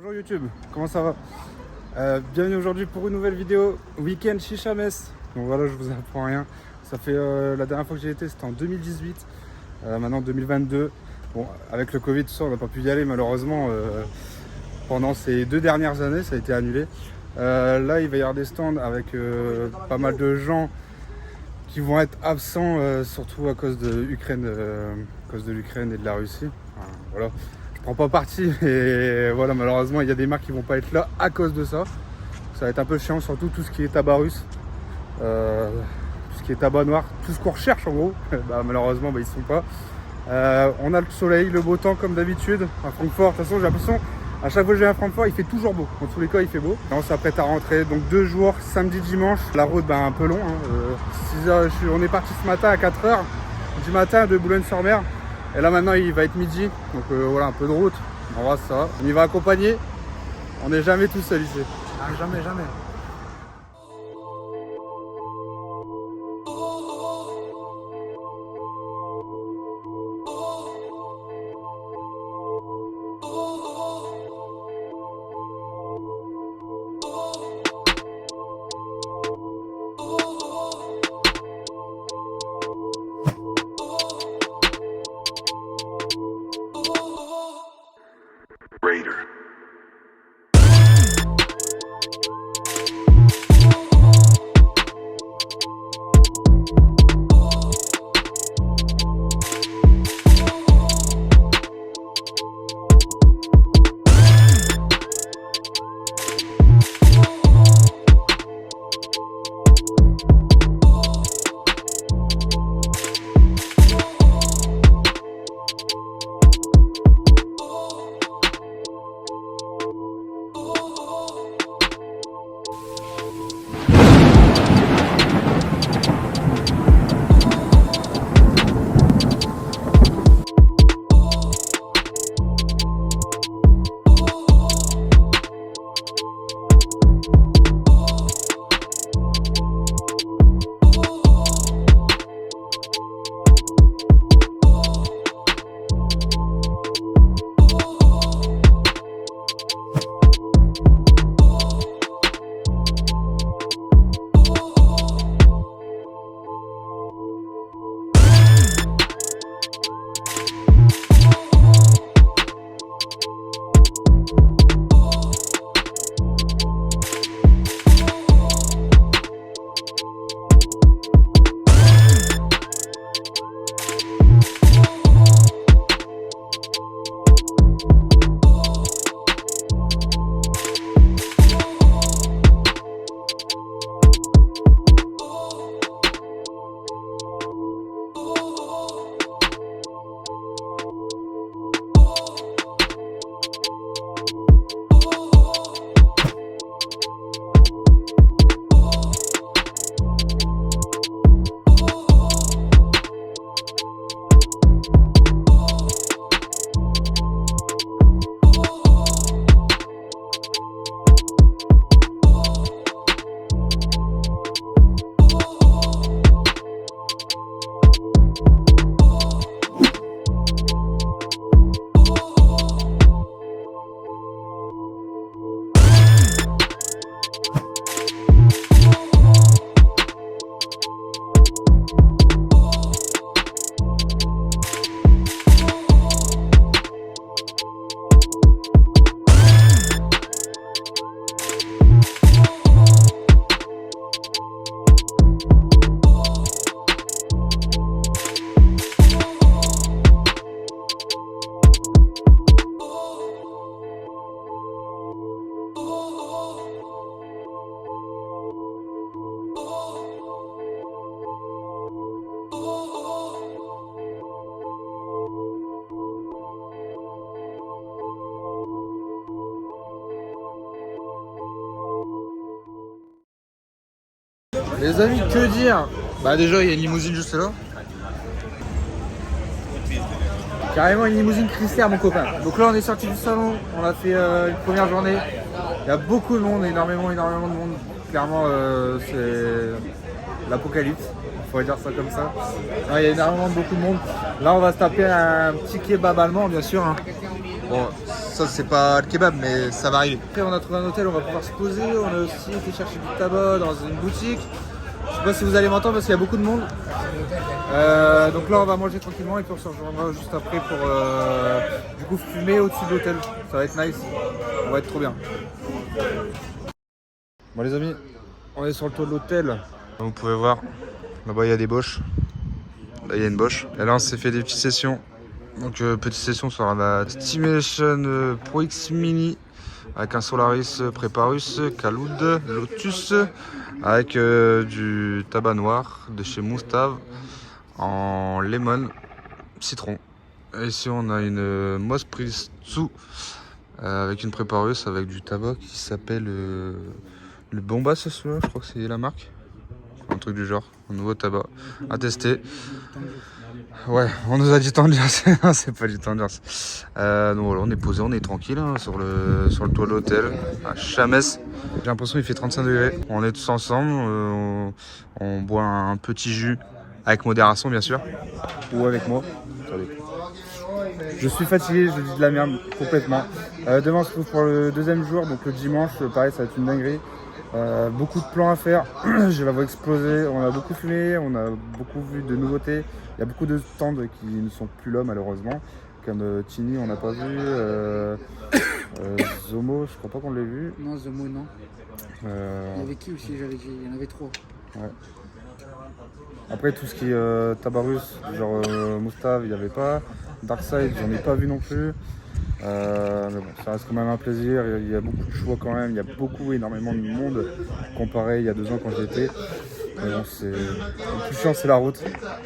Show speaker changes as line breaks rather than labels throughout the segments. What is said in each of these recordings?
Bonjour YouTube, comment ça va? Bienvenue aujourd'hui pour une nouvelle vidéo Week-end Chicha Metz. Donc voilà, je vous apprends rien. Ça fait la dernière fois que j'ai été, c'était en 2018. Maintenant 2022. Bon, avec le Covid, tout ça, on n'a pas pu y aller malheureusement. Pendant ces 2 dernières années, ça a été annulé. Là, il va y avoir des stands avec pas mal de gens qui vont être absents, surtout à cause de l'Ukraine et de la Russie. Voilà. Je prends pas parti et voilà, malheureusement il y a des marques qui vont pas être là à cause de ça. Ça va être un peu chiant, surtout tout ce qui est tabac russe, tout ce qui est tabac noir, tout ce qu'on recherche en gros. Malheureusement ils sont pas. On a le soleil, le beau temps comme d'habitude à Francfort. De toute façon j'ai l'impression à chaque fois que je viens à Francfort il fait toujours beau. Dans tous les cas il fait beau. Là, on s'apprête à rentrer, donc 2 jours, samedi, dimanche. La route un peu long. 6 heures, on est parti ce matin à 4h du matin de Boulogne-sur-Mer. Et là maintenant il va être midi, donc voilà, un peu de route, on va ça. On y va accompagner, on n'est jamais tout seul ici.
Ah, jamais, jamais.
Raider.
Les amis, que dire? Déjà il y a une limousine juste là. Carrément une limousine Chrysler mon copain. Donc là on est sorti du salon, on a fait une première journée. Il y a beaucoup de monde, énormément de monde. Clairement c'est l'apocalypse, on pourrait dire ça comme ça. Non, il y a énormément beaucoup de monde. Là on va se taper un petit kebab allemand bien sûr. Bon, Ça, c'est pas le kebab, mais ça va arriver. Après, on a trouvé un hôtel, on va pouvoir se poser. On a aussi été chercher du tabac dans une boutique. Je sais pas si vous allez m'entendre parce qu'il y a beaucoup de monde. Donc là, on va manger tranquillement et puis on se rejoindra juste après pour du coup fumer au-dessus de l'hôtel. Ça va être nice. On va être trop bien.
Bon les amis, on est sur le toit de l'hôtel. Vous pouvez voir, là-bas il y a des boches. Là il y a une boche. Et là on s'est fait des petites sessions. Donc petite session sur la Stimulation Pro X Mini avec un Solaris Preparus, Caloud, Lotus, avec du tabac noir de chez Moustav en lemon, citron. Et ici on a une Moss Pritsu avec une Preparus avec du tabac qui s'appelle le Bombas, je crois que c'est la marque. Un truc du genre, un nouveau tabac à tester. Ouais, on nous a dit Tangers, c'est pas du Tangers. Donc voilà, on est posé, on est tranquille hein, sur le toit de l'hôtel à Chamès. J'ai l'impression qu'il fait 35 degrés. On est tous ensemble, on boit un petit jus avec modération bien sûr. Ou avec moi. Je suis fatigué, je dis de la merde complètement. Demain on se retrouve pour le deuxième jour, donc le dimanche, pareil ça va être une dinguerie. Beaucoup de plans à faire, je la vois exploser, on a beaucoup fumé, on a beaucoup vu de nouveautés. Il y a beaucoup de stands qui ne sont plus là malheureusement, comme Tini on n'a pas vu, Zomo je crois pas qu'on l'ait vu.
Non Zomo non. Il y avait qui aussi, il y en avait 3.
Ouais. Après tout ce qui est Tabarus, genre Moustav il n'y avait pas, Darkside j'en ai pas vu non plus. Mais bon, ça reste quand même un plaisir, il y a beaucoup de choix quand même, il y a énormément de monde comparé il y a 2 ans quand j'y étais. Mais bon, le plus chiant c'est la route,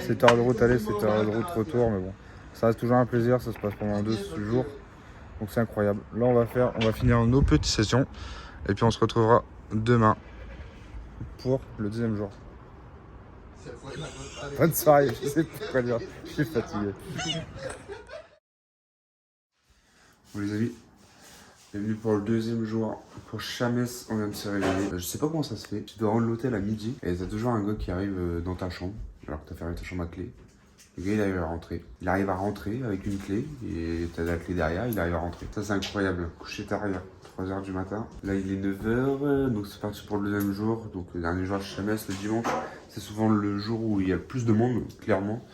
7 heures de route aller, 7 heures de route retour, mais bon, ça reste toujours un plaisir, ça se passe pendant 2 jours, donc c'est incroyable. Là on va finir nos petites sessions et puis on se retrouvera demain pour le deuxième jour. Bonne soirée, je sais pas quoi dire, je suis fatigué. Bon les amis, bienvenue pour le deuxième jour pour Chamès, on vient de se réveiller. Je sais pas comment ça se fait, tu dois rendre l'hôtel à midi et t'as toujours un gars qui arrive dans ta chambre alors que t'as fermé ta chambre à clé. Le gars il arrive à rentrer avec une clé et t'as la clé derrière, il arrive à rentrer. Ça c'est incroyable, coucher tard, 3h du matin. Là il est 9h, donc c'est parti pour le deuxième jour. Donc le dernier jour à Chamès, le dimanche, c'est souvent le jour où il y a le plus de monde, clairement.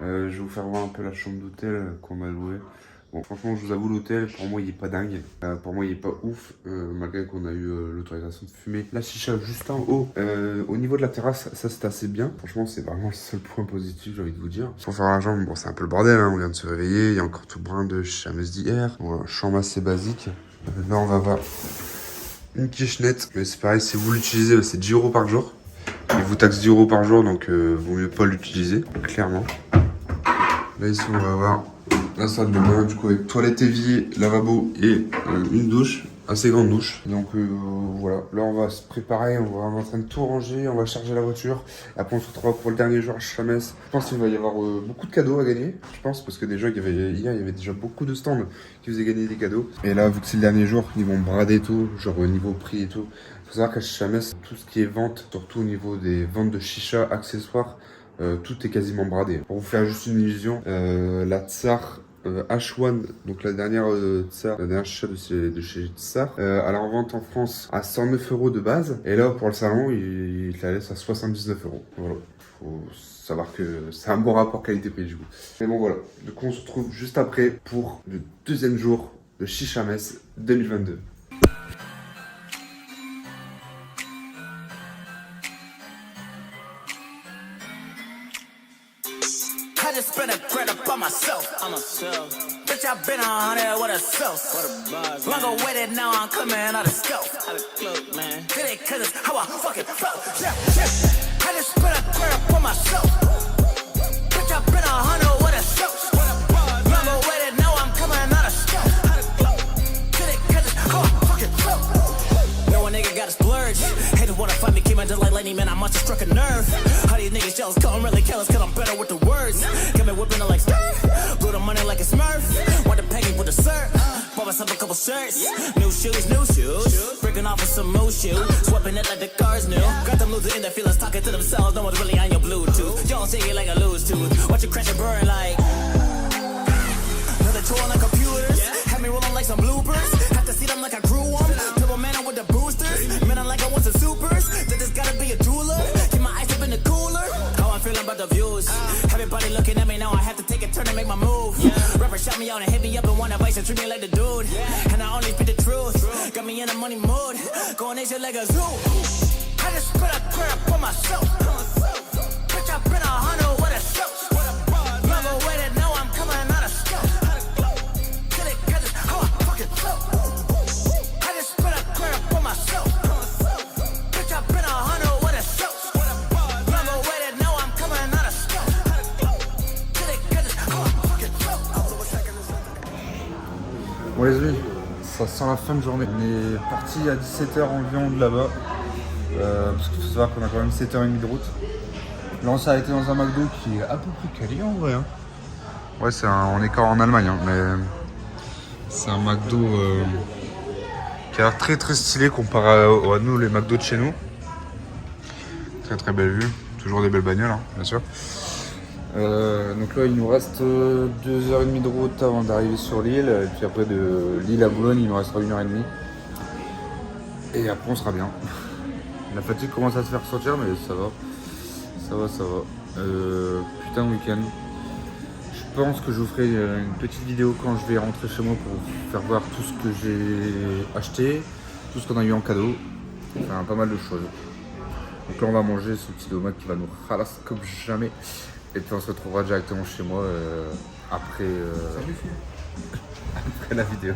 Je vais vous faire voir un peu la chambre d'hôtel qu'on a louée. Bon, franchement, je vous avoue, l'hôtel, pour moi, il est pas dingue. Pour moi, il est pas ouf, malgré qu'on a eu l'autorisation de fumer. La chicha juste en haut. Au niveau de la terrasse, ça, c'est assez bien. Franchement, c'est vraiment le seul point positif, j'ai envie de vous dire. Pour faire la jambe, bon, c'est un peu le bordel, hein. On vient de se réveiller. Il y a encore tout le brin de Chamès d'hier. Voilà, chambre assez basique. Là, on va voir une kitchenette. Mais c'est pareil, si vous l'utilisez, c'est 10 € par jour. Il vous taxe 10 € par jour, donc vaut mieux pas l'utiliser, clairement. Là, ici, on va voir la salle de bain, du coup avec toilette évier, lavabo et une douche, assez grande douche. Donc voilà, là on va se préparer, on est en train de tout ranger, on va charger la voiture. Et après on se retrouvera pour le dernier jour à Chamès. Je pense qu'il va y avoir beaucoup de cadeaux à gagner, je pense, parce que déjà hier il y avait déjà beaucoup de stands qui faisaient gagner des cadeaux. Et là vu que c'est le dernier jour, ils vont brader tout, genre au niveau prix et tout. Il faut savoir qu'à Chamès, tout ce qui est vente, surtout au niveau des ventes de chicha, accessoires, tout est quasiment bradé. Pour vous faire juste une illusion, la Tsar H1, donc la dernière Tsar, la dernière chicha de chez Tsar, elle est en vente en France à 109 € de base. Et là pour le salon, il la laisse à 79 €. Voilà. Faut savoir que c'est un bon rapport qualité-prix du coup. Mais bon voilà, du coup on se retrouve juste après pour le deuxième jour de Chichamès 2022.
I just spent a credit up on myself. Bitch, I've been 100 with a self. Longer waited, now I'm coming out of scope. Did it cause it's how I fucking felt. Yeah. I just spent a credit up on myself. Bitch, I've been 100 with a self. Longer waited, now I'm coming out of scope. Did it cause it's how I fucking felt. No one nigga got a splurge. Haters wanna fight me, came under like lightning, man, I must have struck a nerve. How these niggas jealous, cause I'm really careless, cause I'm better with the words. Got me whipping it like stir, blew the money like a smurf. Want the peggy with the syrup, bought myself a couple shirts. New shoes, breaking off with some more shoes. Swapping it like the cars new. Got them losing in their feelings, talking to themselves, no one's really on your Bluetooth. Y'all say it like a loose tooth, watch you crash and burn like another tool on the computers. me rolling like some bloopers. Have to see them like I grew them. Turbo man with the boosters. Man, I'm like I want some supers. That just gotta be a jeweler. Keep my ice up in the cooler. How I'm feeling about the views. Everybody looking at me now. I have to take a turn and make my move. Rapper shot me out and hit me up and want advice and treat me like the dude. And I only speak the truth. Got me in a money mood. Going nation like a zoo. I just spit a crap for myself. Bitch, I've been 100 with a show. Never waited, now I'm coming out of scope. Get it, cause it's how I fucking flow. I just spit a crap for myself. Bitch, I've been 100 with a show. Never waited, now I'm coming out of scope. Get it, cause it's how I fucking flow.
Bon les amis, ça sent la fin de journée. On est parti à 17h environ de là-bas. Parce qu'il faut savoir qu'on a quand même 7h30 de route. Là on s'est arrêté dans un McDo qui est à peu près quali en vrai. Hein. Ouais, on est quand en Allemagne, hein, mais c'est un McDo qui a l'air très très stylé comparé à nous, les McDo de chez nous. Très très belle vue, toujours des belles bagnoles, hein, bien sûr. Donc là il nous reste 2h30 de route avant d'arriver sur l'île. Et puis après de l'île à Boulogne il nous restera 1h30. Et après on sera bien. La fatigue commence à se faire sentir, mais ça va. Ça va. Putain de week-end. Je pense que je vous ferai une petite vidéo quand je vais rentrer chez moi pour vous faire voir tout ce que j'ai acheté, tout ce qu'on a eu en cadeau. Enfin, pas mal de choses. Donc là on va manger ce petit domac qui va nous ralasser comme jamais. Et puis on se retrouvera directement chez moi après la vidéo.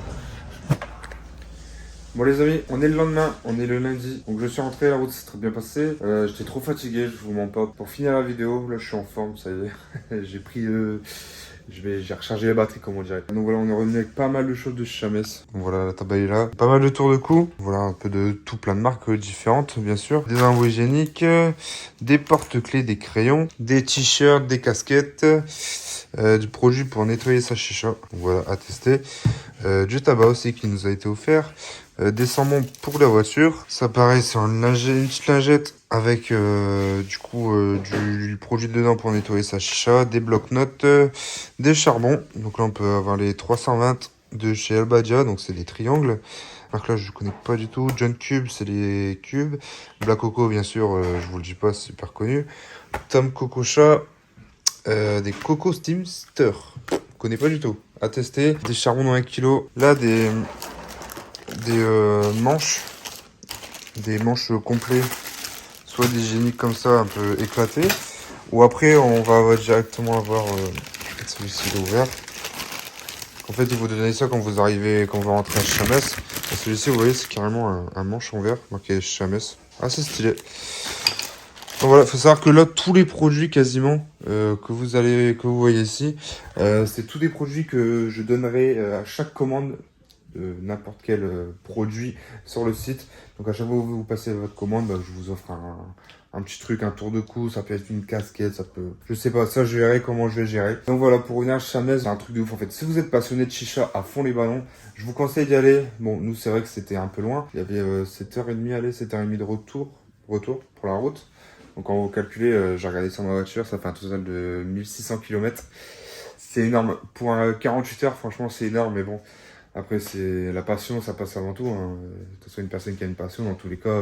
Bon les amis, on est le lendemain, on est le lundi. Donc je suis rentré, la route s'est très bien passée. J'étais trop fatigué, je vous mens pas. Pour finir la vidéo, là je suis en forme, ça y est. J'ai pris... j'ai rechargé les batteries comme on dirait. Donc voilà, on est revenu avec pas mal de choses de chez Chamès. Donc voilà, la table est là. Pas mal de tours de cou. Voilà, un peu de tout plein de marques différentes, bien sûr. Des embouts hygiéniques, des porte-clés, des crayons, des t-shirts, des casquettes, du produit pour nettoyer sa chicha. Donc voilà, à tester. Du tabac aussi qui nous a été offert. Des sambons pour la voiture. Ça pareil, c'est une petite lingette avec du produit dedans pour nettoyer sa chicha, des blocs-notes, des charbons. Donc là on peut avoir les 320 de chez Albadia, donc c'est des triangles. Alors là je connais pas du tout. John Cube, c'est les cubes. Black Coco bien sûr, je vous le dis pas, c'est super connu. Tom Coco Chat, des Coco Steamster. Je connais pas du tout. À tester. Des charbons dans 1 kg. Là des manches complets, soit des hygiéniques comme ça un peu éclatés, ou après on va directement avoir celui-ci ouvert. En fait il vous donnez ça quand vous arrivez, quand vous rentrez à Chamès. Celui-ci vous voyez c'est carrément un manche en verre marqué Chamès, assez stylé. Donc voilà, il faut savoir que là tous les produits quasiment que vous voyez ici, c'est tous des produits que je donnerai à chaque commande de n'importe quel produit sur le site. Donc à chaque fois que vous passez votre commande, je vous offre un petit truc, un tour de cou, ça peut être une casquette, ça peut... Je sais pas, ça je verrai comment je vais gérer. Donc voilà, pour revenir à Chamès, c'est un truc de ouf en fait. Si vous êtes passionné de chicha à fond les ballons, je vous conseille d'y aller. Bon, nous c'est vrai que c'était un peu loin. Il y avait 7h30 aller, 7h30 de retour pour la route. Donc quand vous calculez, j'ai regardé sur ma voiture, ça fait un total de 1600 km. C'est énorme. Pour 48 heures, franchement c'est énorme, mais bon... Après, c'est la passion, ça passe avant tout. Hein. Que ce soit une personne qui a une passion, dans tous les cas,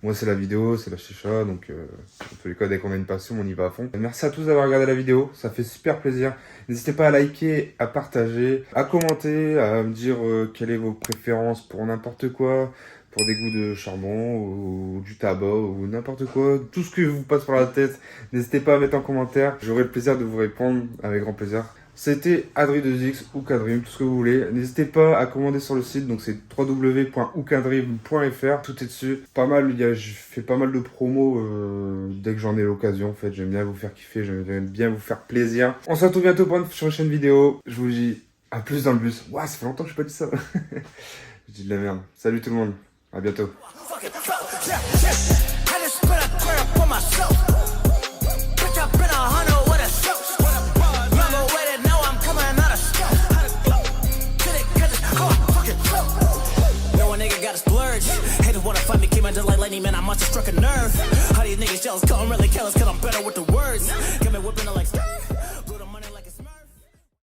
moi c'est la vidéo, c'est la chicha. Donc, dans tous les cas, dès qu'on a une passion, on y va à fond. Merci à tous d'avoir regardé la vidéo, ça fait super plaisir. N'hésitez pas à liker, à partager, à commenter, à me dire quelles sont vos préférences pour n'importe quoi. Pour des goûts de charbon ou du tabac ou n'importe quoi. Tout ce que vous passe par la tête, n'hésitez pas à mettre en commentaire. J'aurai le plaisir de vous répondre avec grand plaisir. C'était Adri2X ou Kadrim, tout ce que vous voulez. N'hésitez pas à commander sur le site, donc c'est www.oukadrim.fr, tout est dessus. Pas mal, je fais pas mal de promos dès que j'en ai l'occasion. En fait, j'aime bien vous faire kiffer, j'aime bien vous faire plaisir. On se retrouve bientôt pour une prochaine vidéo. Je vous dis à plus dans le bus. Ouah, ça fait longtemps que je n'ai pas dit ça. Je dis de la merde. Salut tout le monde, à bientôt. Wanna fight me, came in just like lightning, man, I must have struck a nerve. How these niggas jealous, cause I'm really careless, cause I'm better with the words. Got me whipping it like